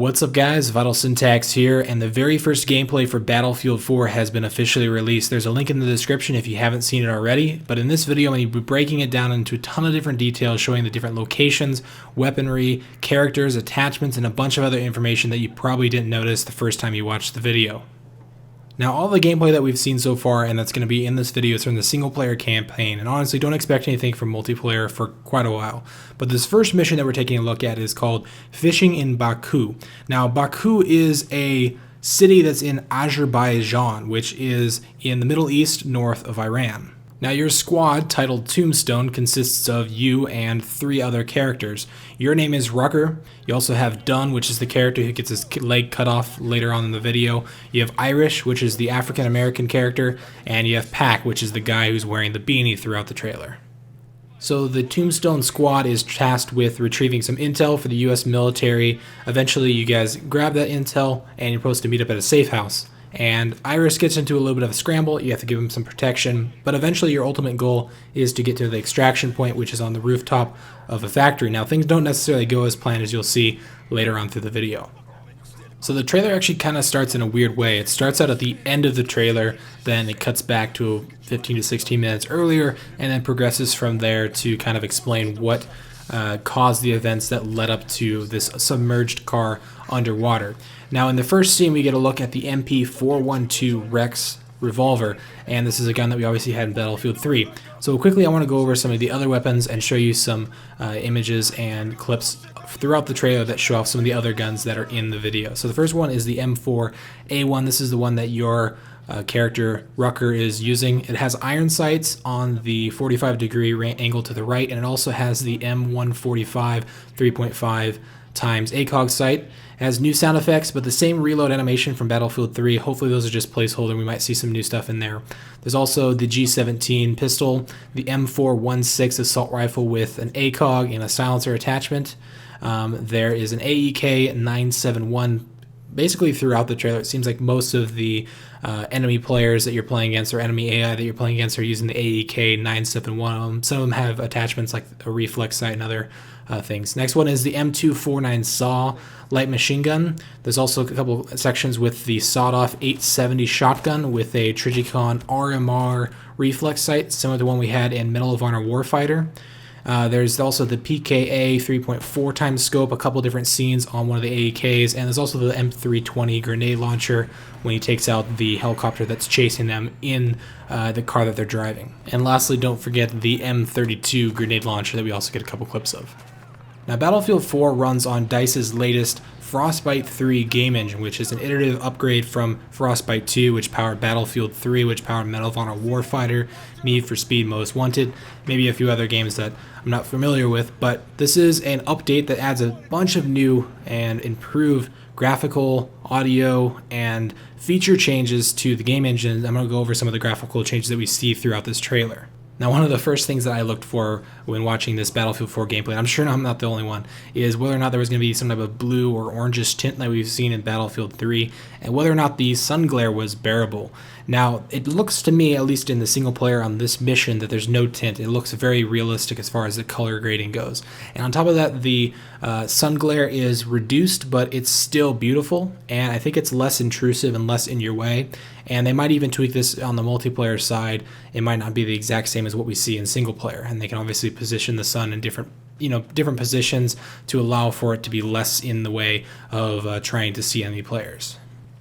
What's up guys, Vital Syntax here, and the very first gameplay for Battlefield 4 has been officially released. There's a link in the description if you haven't seen it already, but in this video I'm going to be breaking it down into a ton of different details, showing the different locations, weaponry, characters, attachments, and a bunch of other information that you probably didn't notice the first time you watched the video. Now, all the gameplay that we've seen so far, and that's going to be in this video, is from the single player campaign, and honestly don't expect anything from multiplayer for quite a while. But this first mission that we're taking a look at is called Fishing in Baku. Now, Baku is a city that's in Azerbaijan, which is in the Middle East north of Iran. Now, your squad, titled Tombstone, consists of you and 3 other characters. Your name is Rucker. You also have Dunn, which is the character who gets his leg cut off later on in the video. You have Irish, which is the African-American character. And you have Pack, which is the guy who's wearing the beanie throughout the trailer. So the Tombstone squad is tasked with retrieving some intel for the US military. Eventually, you guys grab that intel, and you're supposed to meet up at a safe house. And Iris gets into a little bit of a scramble. You have to give him some protection, but eventually your ultimate goal is to get to the extraction point, which is on the rooftop of a factory. Now, things don't necessarily go as planned, as you'll see later on through the video. So the trailer actually kind of starts in a weird way. It starts out at the end of the trailer, then it cuts back to 15 to 16 minutes earlier, and then progresses from there to kind of explain what caused the events that led up to this submerged car underwater. Now, in the first scene, we get a look at the MP412 Rex revolver, and this is a gun that we obviously had in Battlefield 3. So quickly, I want to go over some of the other weapons and show you some images and clips throughout the trailer that show off some of the other guns that are in the video. So the first one is the M4A1. This is the one that your character Rucker is using. It has iron sights on the 45-degree angle to the right, and it also has the M145 3.5 times ACOG sight. It has new sound effects, but the same reload animation from Battlefield 3. Hopefully those are just placeholder. We might see some new stuff in there. There's also the G17 pistol, the M416 assault rifle with an ACOG and a silencer attachment. There is an AEK 971. Basically throughout the trailer, it seems like most of the enemy players that you're playing against, or enemy AI that you're playing against, are using the AEK 971. Some of them have attachments like a reflex sight and other things. Next one is the M249 SAW light machine gun. There's also a couple sections with the sawed-off 870 shotgun with a Trigicon RMR reflex sight, similar to the one we had in Medal of Honor Warfighter. There's also the PKA 3.4 times scope, a couple different scenes on one of the AEKs, and there's also the M320 grenade launcher when he takes out the helicopter that's chasing them in the car that they're driving. And lastly, don't forget the M32 grenade launcher that we also get a couple clips of. Now, Battlefield 4 runs on DICE's latest Frostbite 3 game engine, which is an iterative upgrade from Frostbite 2, which powered Battlefield 3, which powered Medal of Honor Warfighter, Need for Speed Most Wanted, maybe a few other games that I'm not familiar with, but this is an update that adds a bunch of new and improved graphical, audio, and feature changes to the game engine. I'm going to go over some of the graphical changes that we see throughout this trailer. Now, one of the first things that I looked for when watching this Battlefield 4 gameplay, and I'm sure I'm not the only one, is whether or not there was going to be some type of blue or orangish tint that we've seen in Battlefield 3, and whether or not the sun glare was bearable. Now, it looks to me, at least in the single player on this mission, that there's no tint. It looks very realistic as far as the color grading goes. And on top of that, the sun glare is reduced, but it's still beautiful, and I think it's less intrusive and less in your way. And they might even tweak this on the multiplayer side. It might not be the exact same as what we see in single player, and they can obviously position the sun in different positions to allow for it to be less in the way of trying to see enemy players.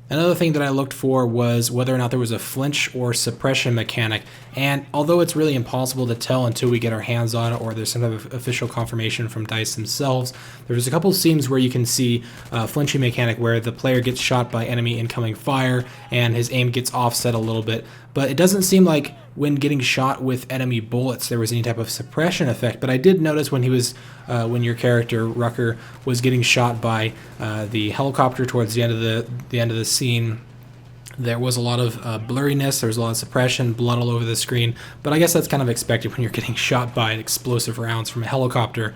Another thing that I looked for was whether or not there was a flinch or suppression mechanic, and although it's really impossible to tell until we get our hands on it or there's some type of official confirmation from DICE themselves, there's a couple scenes where you can see a flinching mechanic where the player gets shot by enemy incoming fire and his aim gets offset a little bit, but it doesn't seem like when getting shot with enemy bullets there was any type of suppression effect. But I did notice when when your character Rucker was getting shot by the helicopter towards the end of the scene, there was a lot of blurriness, there was a lot of suppression, blood all over the screen, but I guess that's kind of expected when you're getting shot by explosive rounds from a helicopter.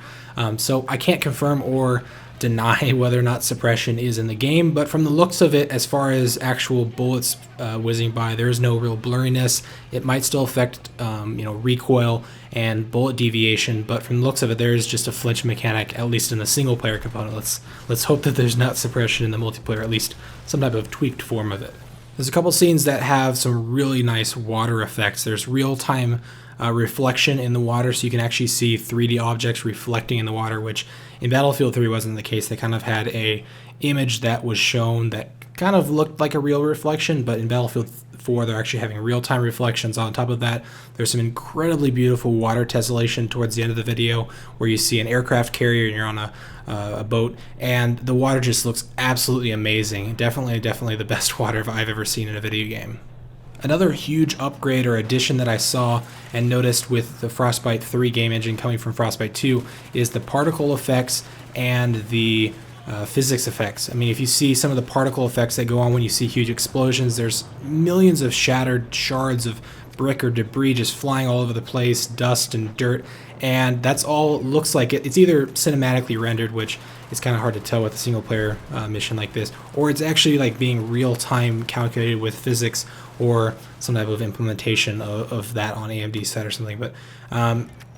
So I can't confirm or deny whether or not suppression is in the game, but from the looks of it, as far as actual bullets whizzing by, there is no real blurriness. It might still affect recoil and bullet deviation, but from the looks of it, there is just a flinch mechanic, at least in the single player component. Let's hope that there's not suppression in the multiplayer, at least some type of tweaked form of it. There's a couple scenes that have some really nice water effects. There's real-time reflection in the water, so you can actually see 3D objects reflecting in the water, which in Battlefield 3 wasn't the case. They kind of had a image that was shown that kind of looked like a real reflection, but in Battlefield 4 they're actually having real-time reflections. On top of that, there's some incredibly beautiful water tessellation towards the end of the video where you see an aircraft carrier and you're on a boat, and the water just looks absolutely amazing. Definitely the best water I've ever seen in a video game. Another huge upgrade or addition that I saw and noticed with the Frostbite 3 game engine coming from Frostbite 2 is the particle effects and the physics effects. I mean, if you see some of the particle effects that go on when you see huge explosions, there's millions of shattered shards of brick or debris just flying all over the place, dust and dirt, and that's all looks like it's either cinematically rendered, which is kind of hard to tell with a single player mission like this, or it's actually like being real-time calculated with physics or some type of implementation of that on AMD side or something. But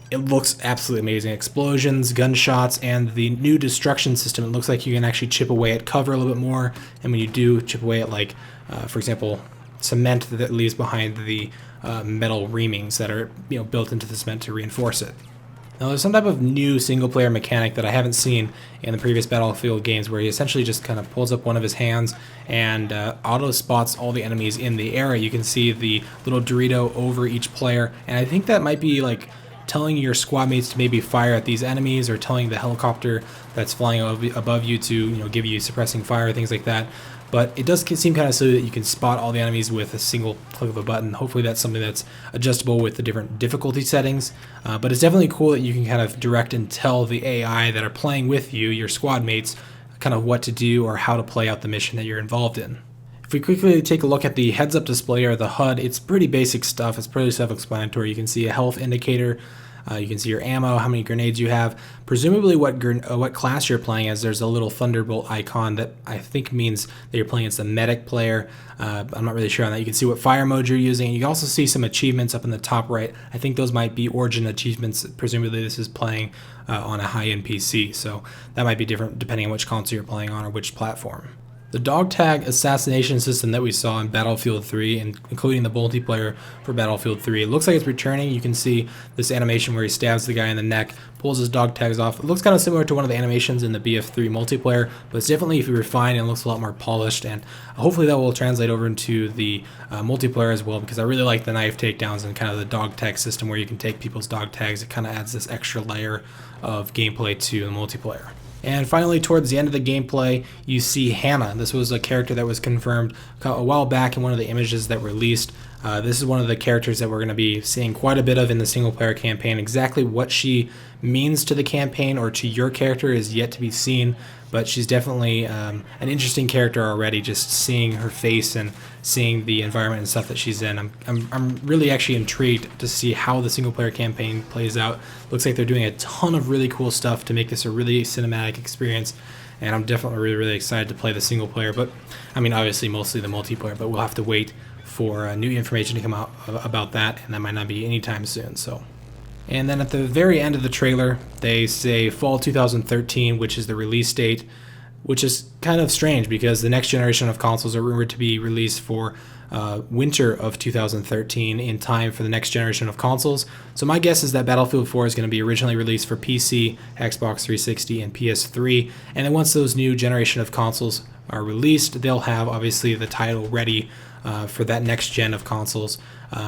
it looks absolutely amazing. Explosions, gunshots, and the new destruction system. It looks like you can actually chip away at cover a little bit more, and when you do chip away at, like, for example, cement that leaves behind the metal reamings that are built into the cement to reinforce it. Now, there's some type of new single-player mechanic that I haven't seen in the previous Battlefield games, where he essentially just kind of pulls up one of his hands and auto-spots all the enemies in the area. You can see the little Dorito over each player, and I think that might be like telling your squad mates to maybe fire at these enemies, or telling the helicopter that's flying above you to give you suppressing fire, things like that. But it does seem kind of silly that you can spot all the enemies with a single click of a button. Hopefully that's something that's adjustable with the different difficulty settings. But it's definitely cool that you can kind of direct and tell the AI that are playing with you, your squad mates, kind of what to do or how to play out the mission that you're involved in. If we quickly take a look at the heads-up display or the HUD, it's pretty basic stuff. It's pretty self-explanatory. You can see a health indicator. You can see your ammo, how many grenades you have, presumably what class you're playing as. There's a little Thunderbolt icon that I think means that you're playing as the medic player. I'm not really sure on that. You can see what fire mode you're using, and you can also see some achievements up in the top right. I think those might be Origin achievements. Presumably this is playing on a high-end PC, so that might be different depending on which console you're playing on or which platform. The dog tag assassination system that we saw in Battlefield 3, and including the multiplayer for Battlefield 3, it looks like it's returning. You can see this animation where he stabs the guy in the neck, pulls his dog tags off. It looks kind of similar to one of the animations in the BF3 multiplayer, but it's definitely refined and looks a lot more polished, and hopefully that will translate over into the multiplayer as well, because I really like the knife takedowns and kind of the dog tag system where you can take people's dog tags. It kind of adds this extra layer of gameplay to the multiplayer. And finally, towards the end of the gameplay, you see Hannah. This was a character that was confirmed a while back in one of the images that were released. This is one of the characters that we're going to be seeing quite a bit of in the single-player campaign. Exactly what she means to the campaign or to your character is yet to be seen, but she's definitely an interesting character already, just seeing her face and seeing the environment and stuff that she's in. I'm really actually intrigued to see how the single-player campaign plays out. Looks like they're doing a ton of really cool stuff to make this a really cinematic experience, and I'm definitely really excited to play the single-player, but I mean, obviously mostly the multiplayer, but we'll have to wait for new information to come out about that, and that might not be anytime soon. So, and then at the very end of the trailer, they say fall 2013, which is the release date, which is kind of strange because the next generation of consoles are rumored to be released for winter of 2013 in time for the next generation of consoles. So my guess is that Battlefield 4 is going to be originally released for PC, Xbox 360, and PS3, and then once those new generation of consoles are released, they'll have obviously the title ready for that next gen of consoles,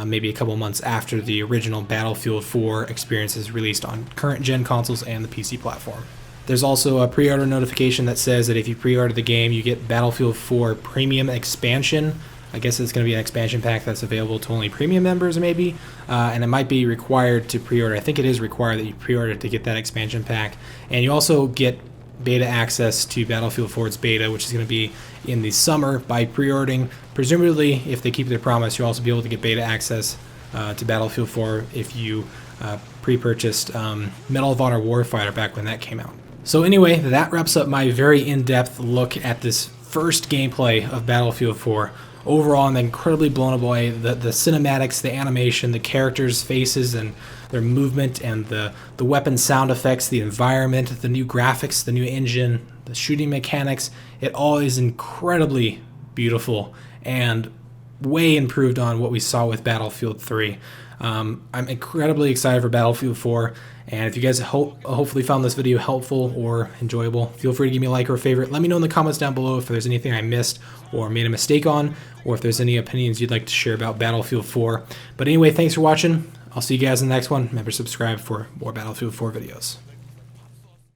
maybe a couple months after the original Battlefield 4 experience is released on current gen consoles and the PC platform. There's also a pre-order notification that says that if you pre-order the game, you get Battlefield 4 Premium Expansion. I guess it's going to be an expansion pack that's available to only premium members maybe, and it might be required to pre-order. I think it is required that you pre-order to get that expansion pack, and you also get beta access to Battlefield 4's beta, which is going to be in the summer by pre-ordering. Presumably, if they keep their promise, you'll also be able to get beta access to Battlefield 4 if you pre-purchased Medal of Honor Warfighter back when that came out. So anyway, that wraps up my very in-depth look at this first gameplay of Battlefield 4. Overall, I'm incredibly blown away. The cinematics, the animation, the characters' faces and their movement, and the weapon sound effects, the environment, the new graphics, the new engine, the shooting mechanics, it all is incredibly beautiful and way improved on what we saw with Battlefield 3. I'm incredibly excited for Battlefield 4, and if you guys hopefully found this video helpful or enjoyable, feel free to give me a like or a favorite. Let me know in the comments down below if there's anything I missed or made a mistake on, or if there's any opinions you'd like to share about Battlefield 4. But anyway, thanks for watching. I'll see you guys in the next one. Remember to subscribe for more Battlefield 4 videos.